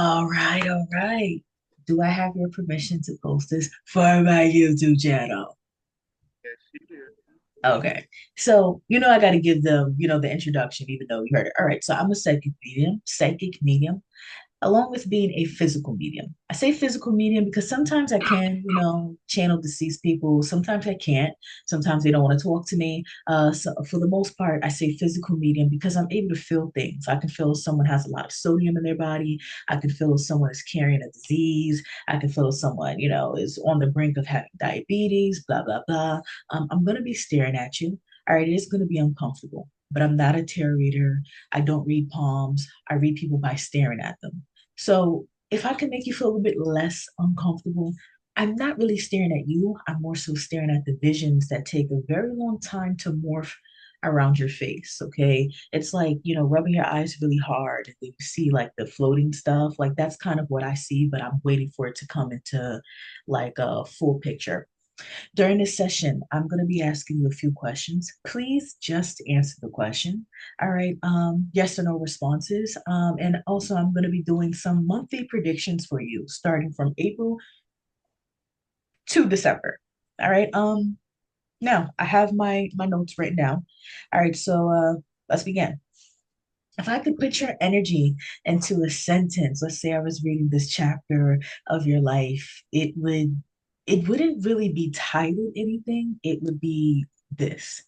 All right, all right. Do I have your permission to post this for my YouTube channel? Yes, she did. Okay. So, I got to give them, the introduction, even though you heard it. All right. So I'm a psychic medium, along with being a physical medium. I say physical medium because sometimes I can, channel deceased people. Sometimes I can't. Sometimes they don't want to talk to me. So for the most part, I say physical medium because I'm able to feel things. I can feel if someone has a lot of sodium in their body. I can feel if someone is carrying a disease. I can feel if someone, is on the brink of having diabetes, blah, blah, blah. I'm going to be staring at you. All right, it is going to be uncomfortable, but I'm not a tarot reader. I don't read palms. I read people by staring at them. So if I can make you feel a little bit less uncomfortable, I'm not really staring at you. I'm more so staring at the visions that take a very long time to morph around your face. Okay. It's like, rubbing your eyes really hard and then you see like the floating stuff. Like that's kind of what I see, but I'm waiting for it to come into like a full picture. During this session, I'm going to be asking you a few questions. Please just answer the question. All right. Yes or no responses. And also, I'm going to be doing some monthly predictions for you starting from April to December. All right. Now I have my notes written down. All right. So let's begin. If I could put your energy into a sentence, let's say I was reading this chapter of your life, it wouldn't really be titled anything. It would be this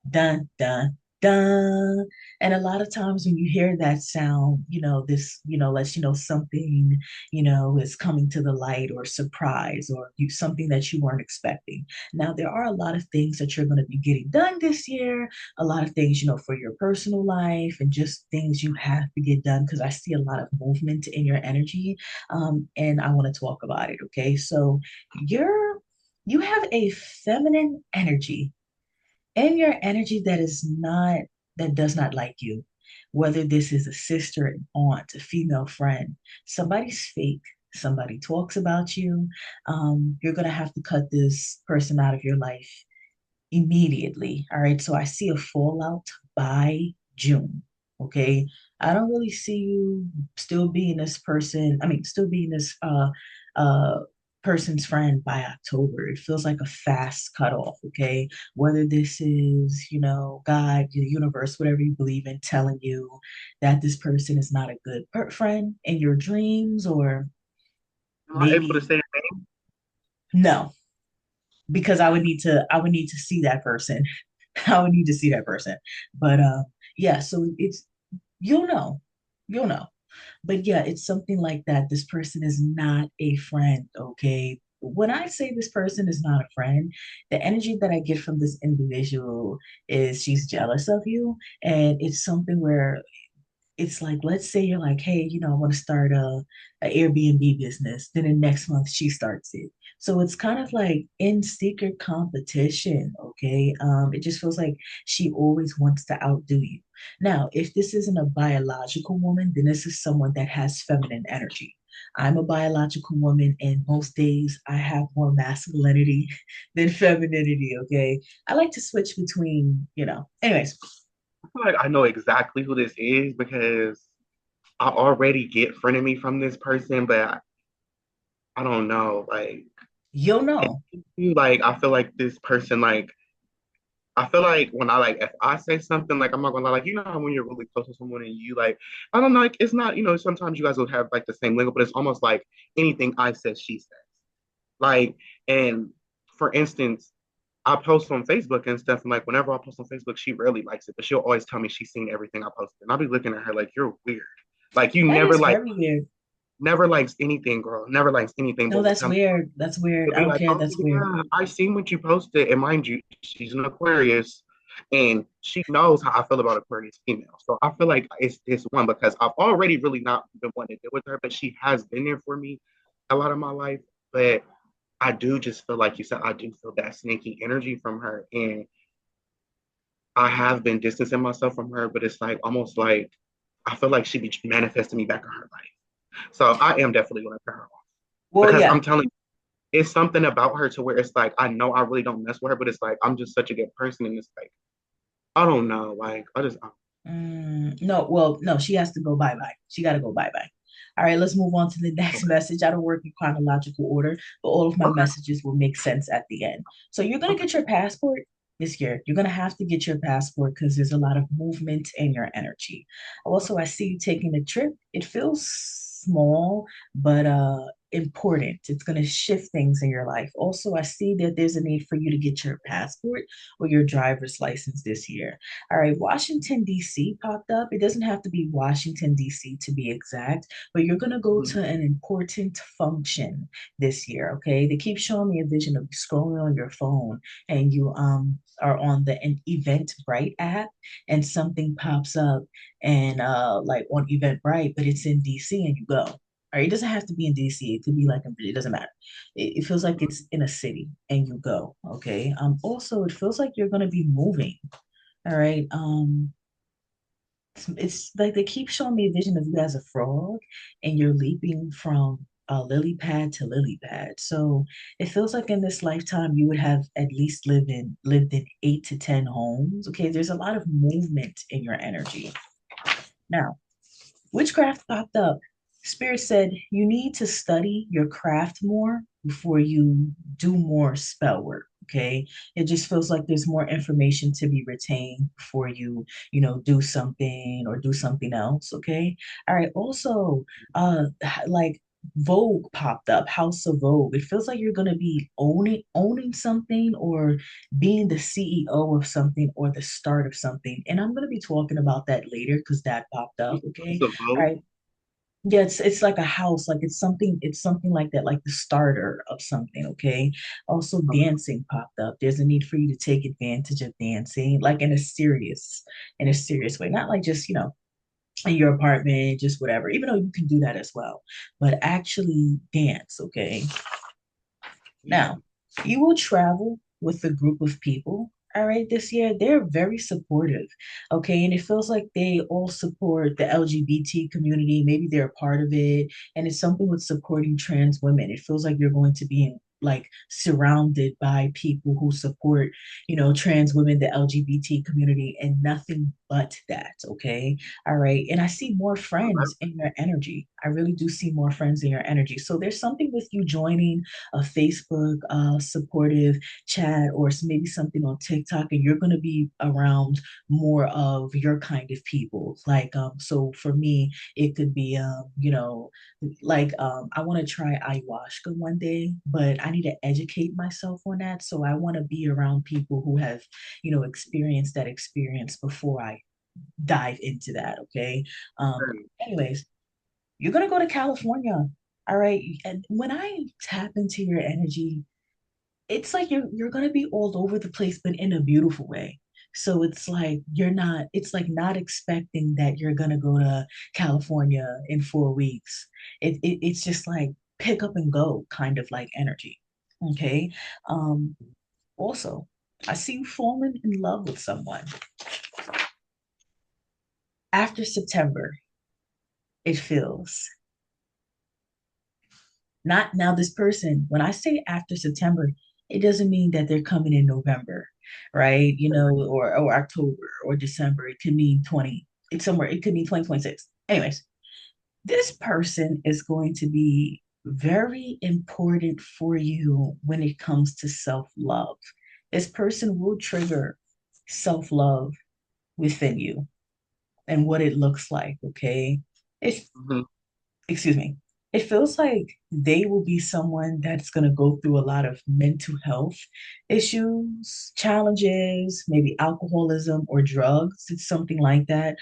dun dun dun. And a lot of times when you hear that sound, this, lets you know something, is coming to the light or surprise or something that you weren't expecting. Now there are a lot of things that you're going to be getting done this year, a lot of things, for your personal life and just things you have to get done because I see a lot of movement in your energy. And I want to talk about it. Okay. So you have a feminine energy and your energy that does not like you, whether this is a sister, an aunt, a female friend, somebody's fake, somebody talks about you, you're going to have to cut this person out of your life immediately. All right, so I see a fallout by June. Okay, I don't really see you still being this person. I mean, still being this uh person's friend by October. It feels like a fast cutoff. Okay, whether this is, God, the universe, whatever you believe in, telling you that this person is not a good friend in your dreams, or Am I able to maybe say her name? no, because I would need to see that person. I would need to see that person. But yeah, so it's you'll know. You'll know. But yeah, it's something like that. This person is not a friend, okay? When I say this person is not a friend, the energy that I get from this individual is she's jealous of you. And it's something where it's like, let's say you're like, hey, I want to start a Airbnb business. Then the next month she starts it. So it's kind of like in secret competition, okay? It just feels like she always wants to outdo you. Now, if this isn't a biological woman, then this is someone that has feminine energy. I'm a biological woman, and most days I have more masculinity than femininity, okay? I like to switch between, anyways. I feel like I know exactly who this is because I already get frenemy from this person, but I don't know. You'll know. Like I feel like this person, like I feel like when I like if I say something, like I'm not gonna lie, like you know how when you're really close to someone and you like I don't know, like it's not, sometimes you guys will have like the same lingo, but it's almost like anything I says, she says. Like, and for instance, I post on Facebook and stuff, and like whenever I post on Facebook, she rarely likes it, but she'll always tell me she's seen everything I posted. And I'll be looking at her like, you're weird. Like you That never is like very weird. never likes anything, girl. Never likes anything, but No, will that's tell me weird. That's weird. she'll I be don't like, care. oh That's weird. yeah, I seen what you posted. And mind you, she's an Aquarius and she knows how I feel about Aquarius female. So I feel like it's one because I've already really not been wanting to deal with her, but she has been there for me a lot of my life. But I do just feel like you said, I do feel that sneaky energy from her. And I have been distancing myself from her, but it's like almost like I feel like she be manifesting me back in her life. So I am definitely gonna turn her off Well, because yeah. I'm telling you, it's something about her to where it's like I know I really don't mess with her, but it's like I'm just such a good person, and it's like I don't know, like I just No, well, no, she has to go bye bye. She got to go bye bye. All right, let's move on to the next Okay. message. I don't work in chronological order, but all of my Okay. messages will make sense at the end. So you're gonna Okay. get your passport this year. You're gonna have to get your passport because there's a lot of movement in your energy. Also, I see you taking a trip. It feels small, but important. It's going to shift things in your life. Also, I see that there's a need for you to get your passport or your driver's license this year. All right, Washington, D.C. popped up. It doesn't have to be Washington, D.C. to be exact, but you're going to go Mhm. to an important function this year, okay? They keep showing me a vision of scrolling on your phone and you are on the an Eventbrite app and something pops up and like on Eventbrite, but it's in DC and you go. All right, it doesn't have to be in DC. It could be like it doesn't matter. It feels like it's in a city and you go. Okay. Also, it feels like you're gonna be moving. All right. It's like they keep showing me a vision of you as a frog and you're leaping from lily pad to lily pad. So it feels like in this lifetime you would have at least lived in 8 to 10 homes. Okay, there's a lot of movement in your energy. Now, witchcraft popped up. Spirit said you need to study your craft more before you do more spell work. Okay. It just feels like there's more information to be retained before do something or do something else. Okay. All right. Also, like Vogue popped up, House of Vogue. It feels like you're gonna be owning something or being the CEO of something or the start of something. And I'm gonna be talking about that later because that popped up. Okay. So All vote. right. Yeah, it's like a house, like it's something like that, like the starter of something, okay? Also, Okay. dancing popped up. There's a need for you to take advantage of dancing, like in a serious way, not like just, in your apartment, just whatever, even though you can do that as well, but actually dance, okay? Yeah. Now, you will travel with a group of people, all right, this year. They're very supportive, okay? And it feels like they all support the LGBT community. Maybe they're a part of it. And it's something with supporting trans women. It feels like you're going to be like surrounded by people who support, trans women, the LGBT community, and nothing but that, okay? All right. And I see more Okay. friends in your energy. I really do see more friends in your energy. So there's something with you joining a Facebook supportive chat or maybe something on TikTok, and you're going to be around more of your kind of people. Like, so for me, it could be, like, I want to try ayahuasca one day, but I need to educate myself on that. So I want to be around people who have, experienced that experience before I dive into that. Okay. Great. Anyways, you're gonna go to California. All right. And when I tap into your energy, it's like you're gonna be all over the place, but in a beautiful way. So it's like not expecting that you're gonna go to California in 4 weeks. It's just like pick up and go kind of like energy. Okay. Um, Also, I see you falling in love with someone after September. It feels not now, this person, when I say after September, it doesn't mean that they're coming in November, right? Or October or December. It could mean 20, it's somewhere, it could mean 2026. Anyways, this person is going to be very important for you when it comes to self-love. This person will trigger self-love within you and what it looks like, okay? It's Mhm. excuse me, it feels like they will be someone that's going to go through a lot of mental health issues, challenges, maybe alcoholism or drugs. It's something like that.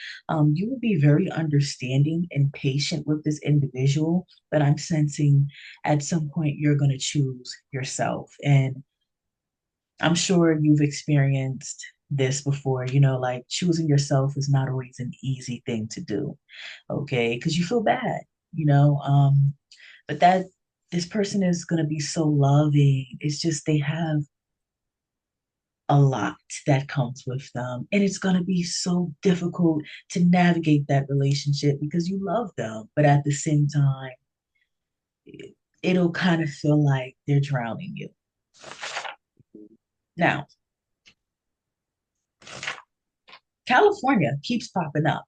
You will be very understanding and patient with this individual, but I'm sensing at some point you're going to choose yourself. And I'm sure you've experienced this before, like choosing yourself is not always an easy thing to do, okay? Because you feel bad, you know. But that this person is going to be so loving. It's just they have a lot that comes with them, and it's going to be so difficult to navigate that relationship because you love them, but at the same time, it'll kind of feel like they're drowning you. Now, California keeps popping up.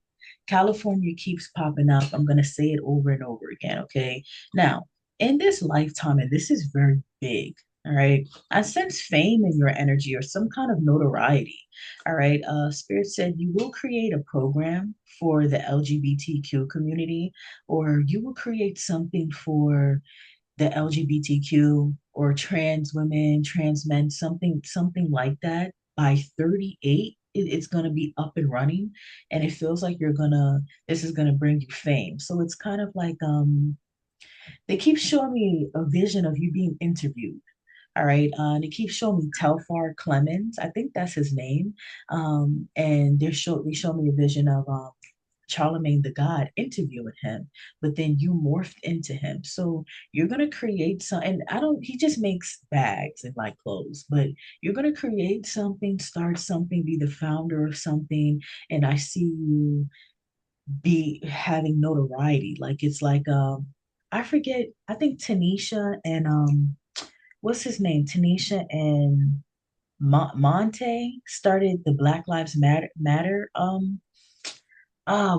California keeps popping up. I'm going to say it over and over again, okay? Now, in this lifetime, and this is very big, all right? I sense fame in your energy or some kind of notoriety, all right? Spirit said you will create a program for the LGBTQ community, or you will create something for the LGBTQ or trans women, trans men, something like that by 38 it's going to be up and running, and it feels like this is going to bring you fame. So it's kind of like they keep showing me a vision of you being interviewed. All right. And they keep showing me Telfar Clemens. I think that's his name. And they show me a vision of Charlemagne the God interviewing him, but then you morphed into him. So you're gonna create some, and I don't, he just makes bags and like clothes, but you're gonna create something, start something, be the founder of something, and I see you be having notoriety. Like it's like I forget, I think Tanisha and what's his name? Tanisha and Monte started the Black Lives Matter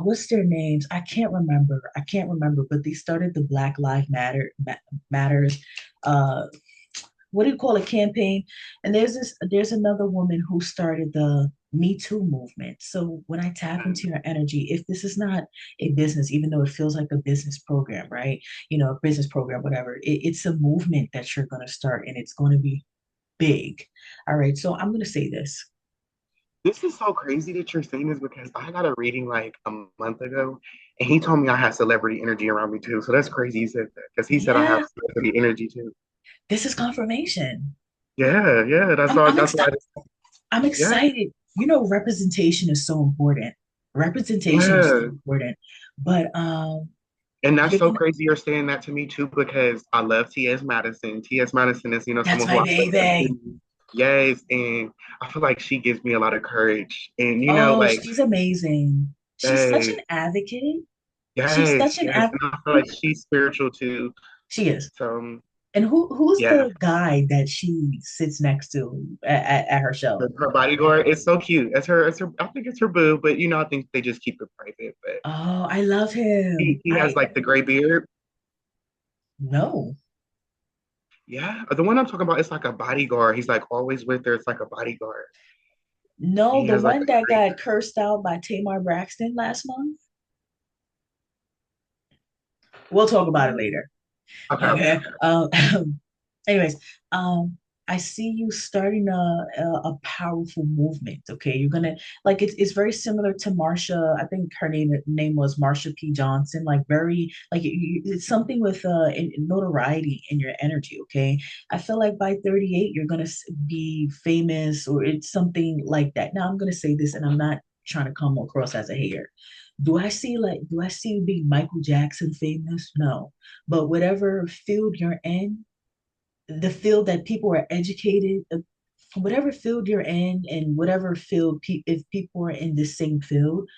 what's their names? I can't remember. I can't remember, but they started the Black Lives Matters. Uh, what do you call it? Campaign. And there's another woman who started the Me Too movement. So when I tap into your energy, if this is not a business, even though it feels like a business program, right? You know, a business program, whatever. It's a movement that you're going to start, and it's going to be big. All right. So I'm going to say this. This is so crazy that you're saying this because I got a reading like a month ago, and he told me I have celebrity energy around me too. So that's crazy he said that because he said I Yeah, have celebrity energy too. this is confirmation. Yeah, yeah. That's I'm all. I'm That's ex- why. I'm Yeah, excited. You know, representation is so important. Representation is so yeah. important. But And that's you're so gonna crazy you're saying that to me too because I love T.S. Madison. T.S. Madison is that's someone my who I look up baby. to. Yes, and I feel like she gives me a lot of courage. And Oh, like she's amazing. She's such yes, an advocate. She's such yes, an yes. advocate. And I feel like she's spiritual too. She is. So And who's yeah. the guy that she sits next to at her show? Her bodyguard is so cute. It's her. I think it's her boo, but I think they just keep it private. But Oh, I love him. he has I like the gray beard. no. Yeah, the one I'm talking about is like a bodyguard. He's like always with her. It's like a bodyguard. And No, he the has like one a that gray. got cursed out by Tamar Braxton last month. We'll talk about it later. Okay, okay, Okay. okay. Anyways, um, I see you starting a powerful movement. Okay, you're gonna like it's very similar to Marsha. I think her name was Marsha P. Johnson. Like very like it's something with notoriety in your energy. Okay, I feel like by 38 you're gonna be famous or it's something like that. Now I'm gonna say this, and I'm not trying to come across as a hater. Do I see you being Michael Jackson famous? No, but whatever field you're in, the field that people are educated, whatever field you're in, and whatever field, if people are in the same field,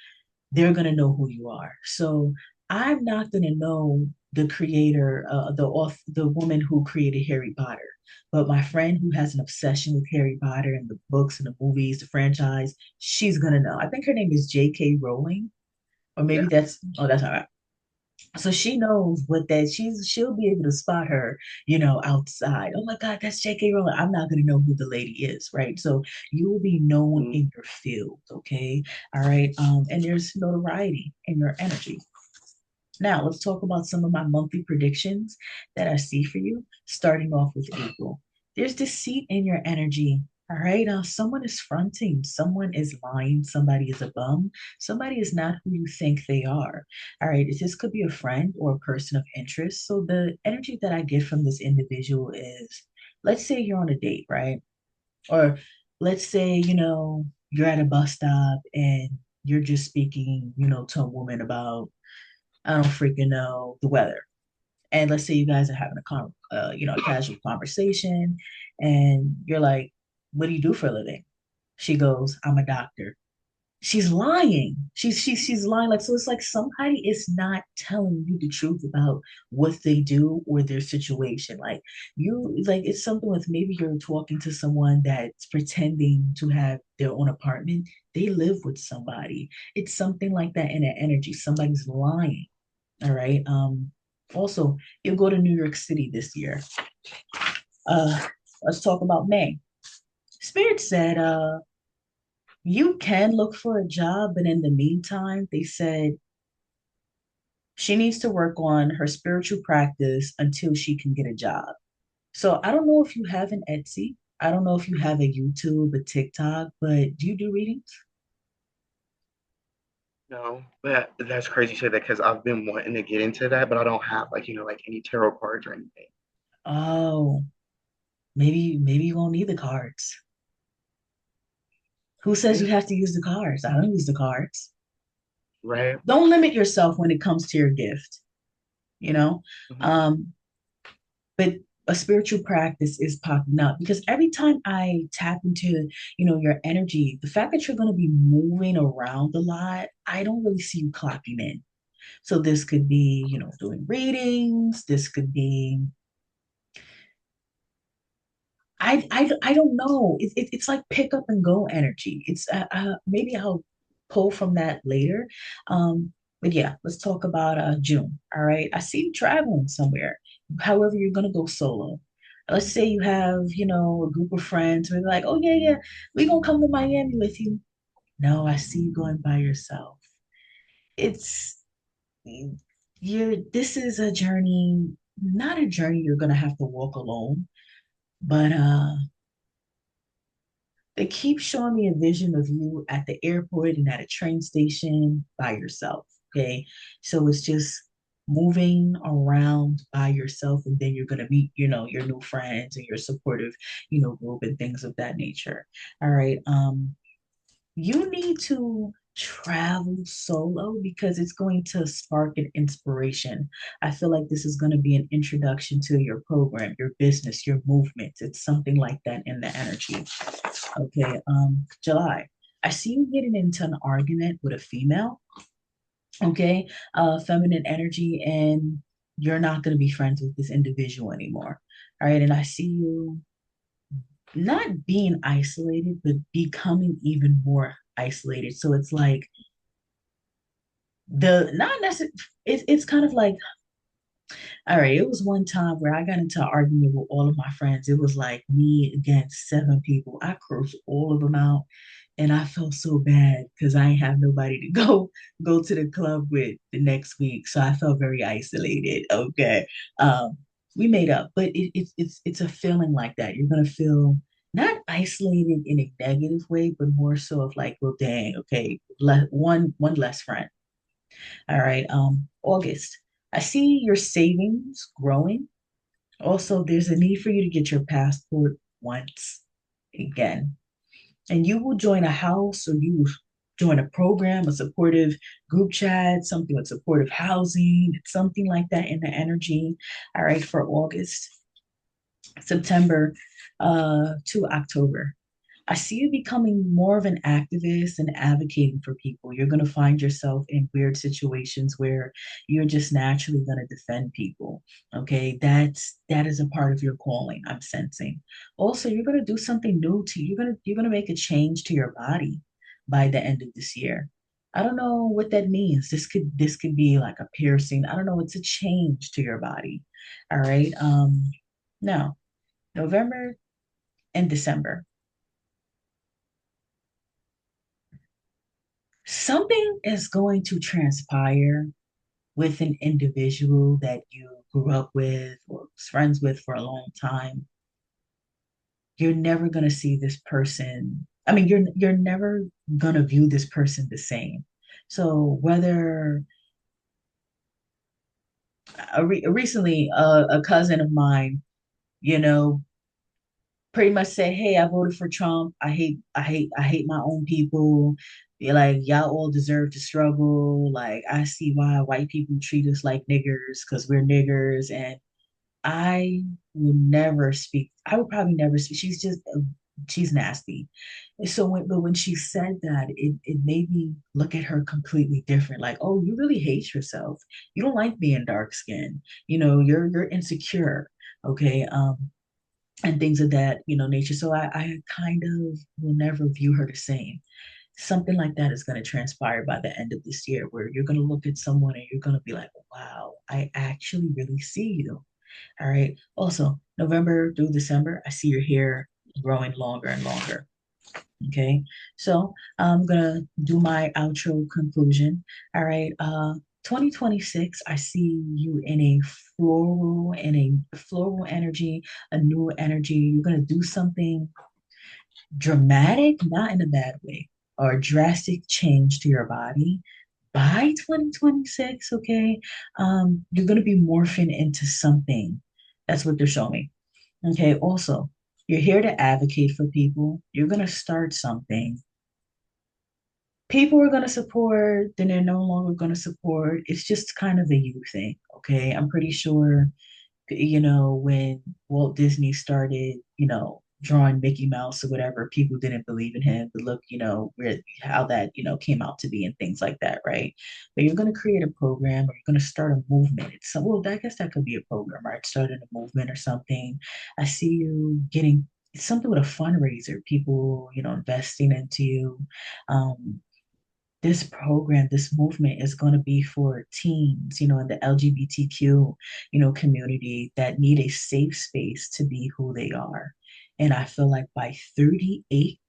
they're going to know who you are. So I'm not going to know the creator, the woman who created Harry Potter. But my friend who has an obsession with Harry Potter and the books and the movies, the franchise, she's gonna know. I think her name is J.K. Rowling, or maybe Yeah. that's all right. So she knows what that she'll be able to spot her, outside. Oh my God, that's J.K. Rowling. I'm not gonna know who the lady is, right? So you will be known Mm. in your field, okay? All right. And there's notoriety in your energy. Now let's talk about some of my monthly predictions that I see for you, starting off with April. There's deceit in your energy. All right. Someone is fronting, someone is lying, somebody is a bum, somebody is not who you think they are. All right. This could be a friend or a person of interest. So the energy that I get from this individual is, let's say you're on a date, right? Or let's say, you're at a bus stop and you're just speaking, to a woman about, I don't freaking know, the weather. And let's say you guys are having a casual conversation, and you're like, "What do you do for a living?" She goes, "I'm a doctor." she's lying. She's lying. Like, so it's like somebody is not telling you the truth about what they do or their situation. Like, you, like, it's something with, maybe you're talking to someone that's pretending to have their own apartment. They live with somebody. It's something like that in an energy. Somebody's lying. All right. Also, you'll go to New York City this year. Uh, let's talk about May. Spirit said, you can look for a job, but in the meantime, they said she needs to work on her spiritual practice until she can get a job. So I don't know if you have an Etsy. I don't know if you have a YouTube, a TikTok, but do you do readings? No, but that's crazy you say that because I've been wanting to get into that, but I don't have like, like any tarot cards or anything. Oh, maybe you won't need the cards. Who says you Okay. have to use the cards? I don't use the cards. Right. Don't limit yourself when it comes to your gift, you know? Mhm. Um, but a spiritual practice is popping up because every time I tap into, your energy, the fact that you're going to be moving around a lot, I don't really see you clocking in. So this could be, doing readings. This could be, I don't know. It's like pick up and go energy. It's maybe I'll pull from that later. But yeah, let's talk about June. All right, I see you traveling somewhere. However, you're gonna go solo. Let's say you have, a group of friends who are like, oh yeah, yeah, we gonna come to Miami with you. No, I see you going by yourself. It's this is a journey, not a journey you're gonna have to walk alone, but they keep showing me a vision of you at the airport and at a train station by yourself. Okay. So it's just moving around by yourself, and then you're going to meet, your new friends and your supportive, group and things of that nature. All right. You need to travel solo because it's going to spark an inspiration. I feel like this is going to be an introduction to your program, your business, your movement. It's something like that in the energy. Okay, July. I see you getting into an argument with a female, okay? Feminine energy, and you're not going to be friends with this individual anymore. All right, and I see you not being isolated, but becoming even more isolated. So it's like the not necessarily, it's kind of like, all right, it was one time where I got into an argument with all of my friends. It was like me against seven people. I cursed all of them out, and I felt so bad because I ain't have nobody to go to the club with the next week. So I felt very isolated. Okay. Um, we made up, but it's a feeling like that. You're gonna feel not isolated in a negative way, but more so of like, well, dang, okay, one less friend. All right. August. I see your savings growing. Also, there's a need for you to get your passport once again. And you will join a house, or you will join a program, a supportive group chat, something with supportive housing, something like that in the energy. All right, for August, September to October. I see you becoming more of an activist and advocating for people. You're going to find yourself in weird situations where you're just naturally going to defend people. Okay, that is a part of your calling. I'm sensing. Also, you're going to do something new to you. You're going to make a change to your body by the end of this year. I don't know what that means. This could be like a piercing. I don't know. It's a change to your body. All right. Now, November and December. Something is going to transpire with an individual that you grew up with or was friends with for a long time. You're never going to see this person. I mean, you're never going to view this person the same. So whether recently a cousin of mine, you know, pretty much say, "Hey, I voted for Trump. I hate my own people. You're like, y'all all deserve to struggle. Like, I see why white people treat us like niggers because we're niggers." And I will never speak. I would probably never speak. She's just She's nasty. So but when she said that, it made me look at her completely different. Like, oh, you really hate yourself. You don't like being dark skinned. You're insecure. Okay. And things of that, nature. So I kind of will never view her the same. Something like that is going to transpire by the end of this year, where you're going to look at someone and you're going to be like, wow, I actually really see you. All right. Also, November through December, I see your hair growing longer and longer. Okay. So I'm gonna do my outro conclusion. All right. 2026, I see you in a floral energy, a new energy. You're gonna do something dramatic, not in a bad way, or a drastic change to your body by 2026. Okay. You're gonna be morphing into something. That's what they're showing me. Okay. Also, you're here to advocate for people. You're gonna start something. People are going to support, then they're no longer going to support. It's just kind of a you thing. Okay. I'm pretty sure, when Walt Disney started, drawing Mickey Mouse or whatever, people didn't believe in him. But look, where how that, came out to be and things like that, right? But you're going to create a program or you're going to start a movement. Well, I guess that could be a program, right? Starting a movement or something. I see you getting something with a fundraiser, people, investing into you. Um, this program, this movement is going to be for teens, in the LGBTQ, community that need a safe space to be who they are. And I feel like by 38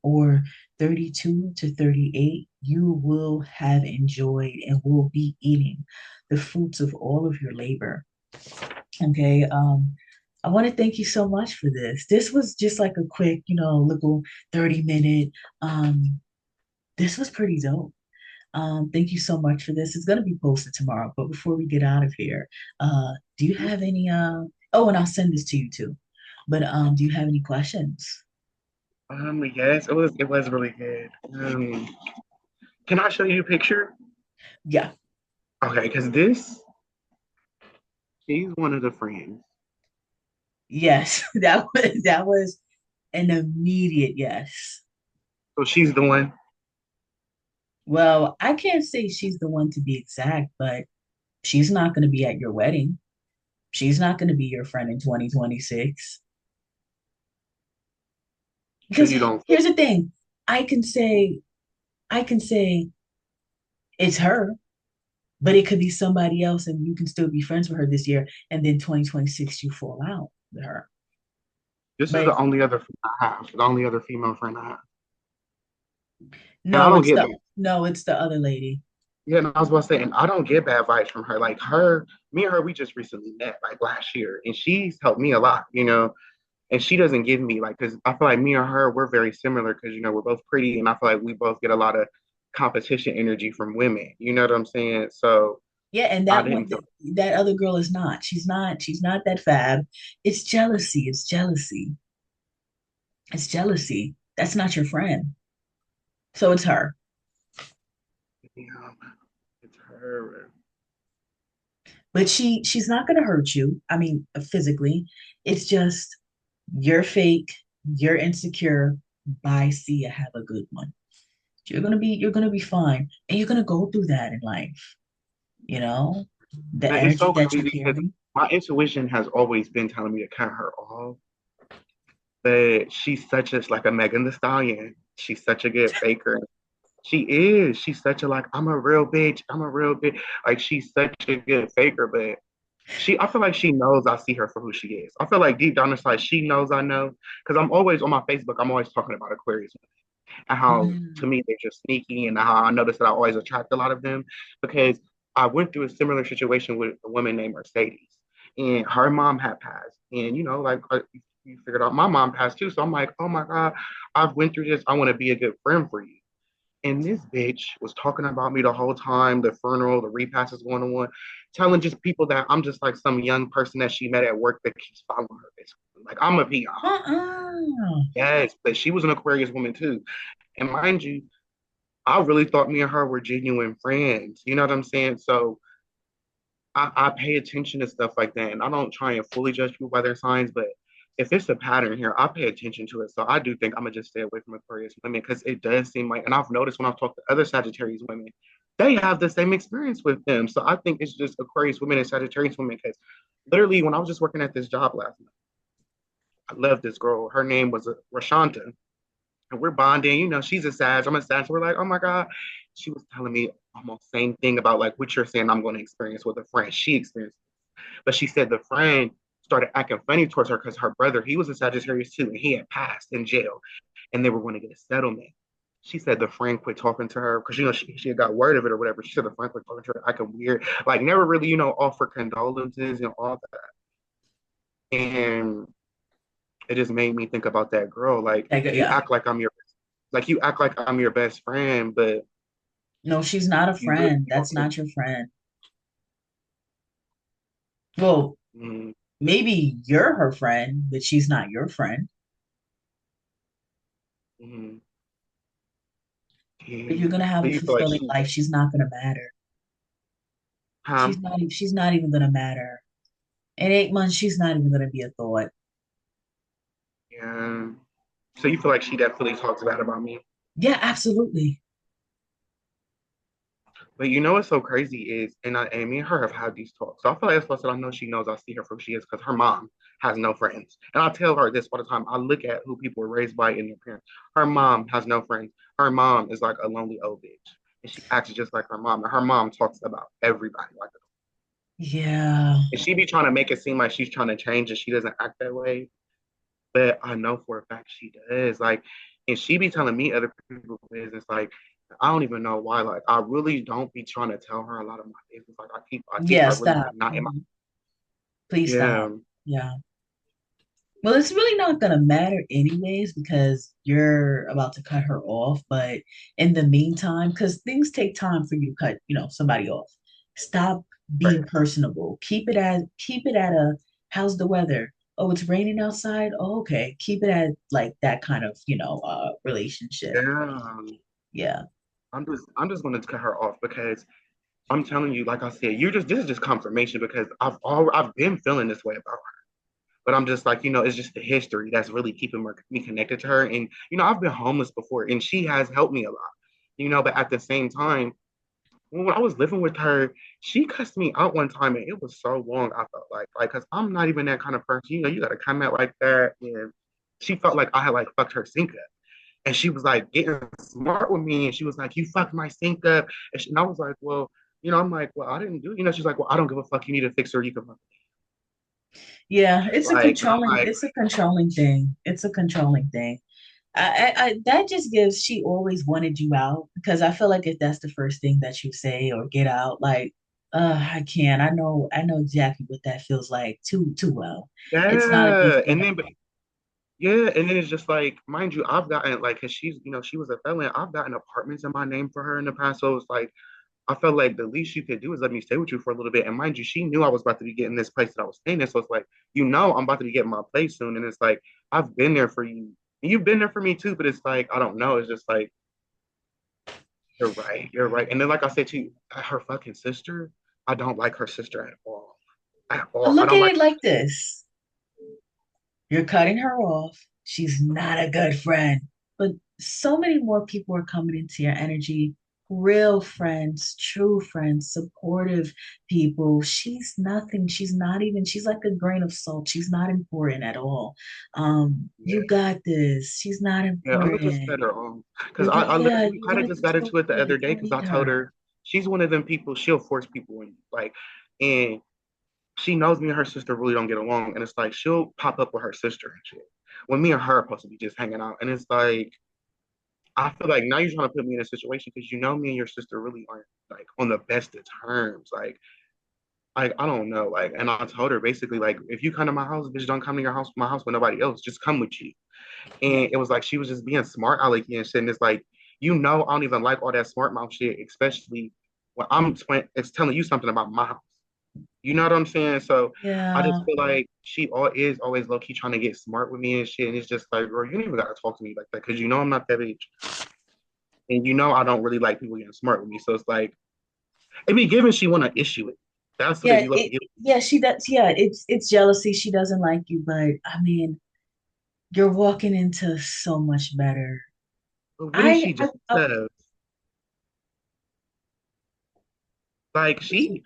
or 32 to 38, you will have enjoyed and will be eating the fruits of all of your labor. Okay. I want to thank you so much for this. This was just like a quick, little 30-minute. This was pretty dope. Thank you so much for this. It's going to be posted tomorrow. But before we get out of here, do you have any? Oh, and I'll send this to you too. But do you have any questions? Yes, it was really good. Can I show you a picture? Yeah. Okay, because she's one of the friends. Yes. That was an immediate yes. So she's the one. Well, I can't say she's the one to be exact, but she's not going to be at your wedding. She's not going to be your friend in 2026. So Because you don't. here's the thing, I can say, I can say it's her, but it could be somebody else and you can still be friends with her this year. And then 2026, you fall out with her. This is the But only other friend I have. The only other female friend I have, and I no, don't it's get the bad. no, it's the other lady. Yeah, and I was about to say, and I don't get bad vibes from her. Like her, me and her, we just recently met, like last year, and she's helped me a lot, and she doesn't give me like because I feel like me and her we're very similar because we're both pretty and I feel like we both get a lot of competition energy from women. You know what I'm saying? So Yeah, and I that one, didn't feel that other girl is not. She's not that fab. It's jealousy. It's jealousy. It's jealousy. That's not your friend. So it's her. you know it's her. But she's not gonna hurt you. I mean, physically. It's just you're fake, you're insecure. Bye, see ya, have a good one. You're gonna be fine. And you're gonna go through that in life, you know, the And it's energy so that you crazy because carry. my intuition has always been telling me to cut her off, but she's such a like a Megan Thee Stallion. She's such a good faker. She is. She's such a like, I'm a real bitch. I'm a real bitch. Like she's such a good faker, but I feel like she knows I see her for who she is. I feel like deep down inside, she knows I know. Because I'm always on my Facebook, I'm always talking about Aquarius and how to Mm. me they're just sneaky and how I notice that I always attract a lot of them because I went through a similar situation with a woman named Mercedes. And her mom had passed. And like you figured out my mom passed too. So I'm like, oh my God, I've went through this. I want to be a good friend for you. And this bitch was talking about me the whole time, the funeral, the repast is going on, telling just people that I'm just like some young person that she met at work that keeps following her, basically. Like I'm a peon. Uh-uh. Yes, but she was an Aquarius woman too. And mind you, I really thought me and her were genuine friends. You know what I'm saying? So I pay attention to stuff like that. And I don't try and fully judge people by their signs, but if it's a pattern here, I pay attention to it. So I do think I'm gonna just stay away from Aquarius women because it does seem like, and I've noticed when I've talked to other Sagittarius women, they have the same experience with them. So I think it's just Aquarius women and Sagittarius women because literally when I was just working at this job last night, I love this girl. Her name was Rashanta, and we're bonding. You know, she's a Sag, I'm a Sag. So we're like, oh my god, she was telling me almost same thing about like what you're saying. I'm going to experience with a friend. She experienced, but she said the friend started acting funny towards her because her brother, he was a Sagittarius too, and he had passed in jail, and they were going to get a settlement. She said the friend quit talking to her because she had got word of it or whatever. She said the friend quit talking to her, acting weird, like never really offer condolences and all that. And it just made me think about that girl. Like Like, you yeah. act like you act like I'm your best friend, but No, she's not a you really friend. don't That's think. not your friend. Well, Mm, maybe you're her friend, but she's not your friend. mm, If you're yeah. gonna have So a you feel like fulfilling she, life, she's not gonna matter. huh? She's not even gonna matter. In 8 months, she's not even gonna be a thought. Yeah. So you feel like she definitely talks bad about me. Yeah, absolutely. But you know what's so crazy is, and me and her have had these talks. So I feel like that's what I know she knows I see her for who she is because her mom has no friends. And I tell her this all the time. I look at who people were raised by in their parents. Her mom has no friends. Her mom is like a lonely old bitch. And she acts just like her mom. And her mom talks about everybody like that. Yeah. And she be trying to make it seem like she's trying to change and she doesn't act that way. But I know for a fact she does. Like, and she be telling me other people's business. Like, I don't even know why. Like, I really don't be trying to tell her a lot of my business. Like, I keep Yeah, her really stop. like not in my. Mhm. Please Yeah, stop. Yeah. Well, it's really not gonna matter anyways because you're about to cut her off. But in the meantime, because things take time for you to cut, somebody off. Stop being right. personable. Keep it at a how's the weather? Oh, it's raining outside. Oh, okay. Keep it at like that kind of, relationship. Yeah. Yeah. I'm just gonna cut her off because I'm telling you, like I said, you just this is just confirmation because I've been feeling this way about her. But I'm just like, it's just the history that's really keeping me connected to her. And, I've been homeless before and she has helped me a lot, but at the same time, when I was living with her, she cussed me out one time and it was so long, I felt like, because I'm not even that kind of person. You got to come out like that. And she felt like I had like fucked her sink up. And she was like getting smart with me. And she was like, you fucked my sink up. And I was like, well, I'm like, well, I didn't do it. She's like, well, I don't give a fuck. You need to fix her. You can fuck Yeah, and I'm like, it's a controlling thing. It's a controlling thing. That just gives she always wanted you out because I feel like if that's the first thing that you say or get out, like, I can't. I know exactly what that feels like too well. It's not a good yeah. And then, feeling. yeah, and then it's just like, mind you, I've gotten like, cause she's, she was a felon. I've gotten apartments in my name for her in the past. So it's like, I felt like the least you could do is let me stay with you for a little bit. And mind you, she knew I was about to be getting this place that I was staying in. So it's like, I'm about to be getting my place soon. And it's like, I've been there for you. And you've been there for me too. But it's like, I don't know. It's just like, you're right. You're right. And then, like I said to you, her fucking sister, I don't like her sister at all. At all. I Look don't at like. it like this. You're cutting her off. She's not a good friend. But so many more people are coming into your energy. Real friends, true friends, supportive people. She's nothing. She's not even, she's like a grain of salt. She's not important at all. You Yeah, got this. She's not yeah, I'm gonna just important. cut her off because I Yeah, literally you're kind of gonna just just got go into it the through other it. You day don't because I need told her. her she's one of them people. She'll force people in, like, and she knows me and her sister really don't get along, and it's like she'll pop up with her sister and shit when me and her are supposed to be just hanging out, and it's like I feel like now you're trying to put me in a situation because me and your sister really aren't like on the best of terms, like. I don't know, like, and I told her basically, like, if you come to my house, bitch, don't come to my house with nobody else. Just come with you. And it was like she was just being smart alecky and shit. And it's like, I don't even like all that smart mouth shit, especially when it's telling you something about my house. You know what I'm saying? So I just Yeah. feel like she is always low key trying to get smart with me and shit. And it's just like, girl, you don't even gotta talk to me like that because I'm not that bitch. And I don't really like people getting smart with me. So it's like, it be given she want to issue it. That's what it Yeah, be looking. yeah, she does. Yeah, it's jealousy. She doesn't like you, but I mean, You're walking into so much better. But what did she I, just say? Like I she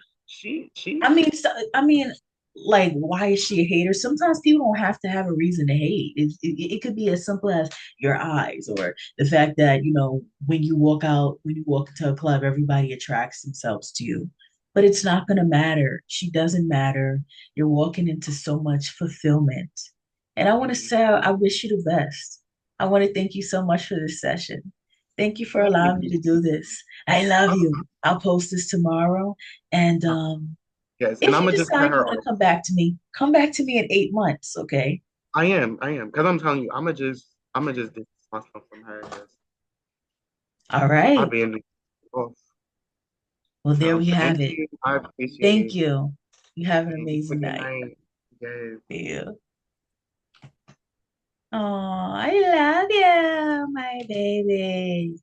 mean, so, I mean, like, why is she a hater? Sometimes people don't have to have a reason to hate. It could be as simple as your eyes or the fact that, when you walk out, when you walk into a club, everybody attracts themselves to you. But it's not going to matter. She doesn't matter. You're walking into so much fulfillment. And I want to say, I wish you the best. I want to thank you so much for this session. Thank you for allowing me to do this. I love you. I'll post this tomorrow. And yes, and if I'm you gonna just tell decide you her want to come back to me in 8 months, okay? I am, because I'm telling you, I'm gonna just distance myself from her because All I've right. been off. Well, there So we thank have it. you. I appreciate Thank it. you. You have an And you have a amazing good night. night. Yes. See you. Oh, I love you, my baby.